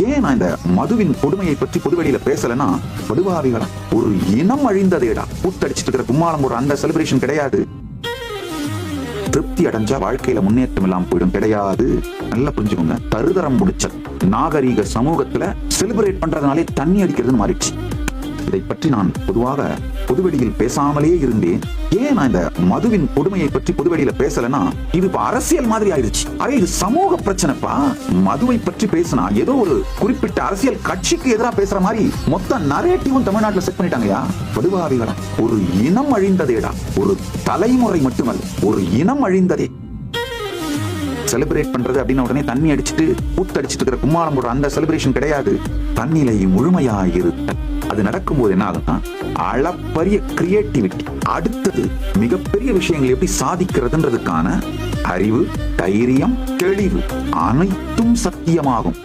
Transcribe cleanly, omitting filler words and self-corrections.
ஏன் நான் இந்த மதுவின் கொடுமையை பற்றி பொதுவெளியில பேசலன்னா, படுபாவிகளா, ஒரு இனம் அழிந்ததேடா. கூத்தடிச்சிட்டு இருக்கிற கும்மாளம் ஒரு அந்த செலிப்ரேஷன் கிடையாது. திருப்தி அடைஞ்சா வாழ்க்கையில முன்னேற்றம் இல்லாம போயிடும், கிடையாது. நல்லா புரிஞ்சுக்கோங்க. தருதரம் முடிச்ச நாகரீக சமூகத்துல செலிப்ரேட் பண்றதுனாலே தண்ணி அடிக்கிறதுன்னு மாறிடுச்சு. இதை பற்றி நான் பொதுவாக பொதுவெளியில் பேசாமலே இருந்தேன். ஏன் நான் இந்த மதுவின் கொடுமையை பற்றி பொதுவெளியில பேசலன்னா, இது இப்ப அரசியல் மாதிரி ஆயிடுச்சு. அரே, இது சமூக பிரச்சனைப்பா. மதுவை பற்றி பேசினா ஏதோ ஒரு குறிப்பிட்ட அரசியல் கட்சிக்கு எதிராக பேசுற மாதிரி மொத்த நரேட்டிவும் தமிழ்நாட்டில் செட் பண்ணிட்டாங்கயா. படுபாவிகளா, ஒரு இனம் அழிந்ததேடா. ஒரு தலைமுறை மட்டுமல்ல, ஒரு இனம் அழிந்ததே. செலிப்ரேட் பண்றது அப்படின்னு உடனே தண்ணி அடிச்சுட்டு கூத்தடிச்சிட்டு இருக்கிற கும்மாளம் போடுற அந்த செலிப்ரேஷன் கிடையாது. தன்னிலை முழுமையாயிருத்தல். அது நடக்கும்போது என்ன ஆகும்னா, அளப்பரிய கிரியேட்டிவிட்டி, அடுத்தது மிகப்பெரிய விஷயங்களை எப்படி சாதிக்கிறதுன்றதுக்கான அறிவு, தைரியம், தெளிவு அனைத்தும் சத்தியமாகும்.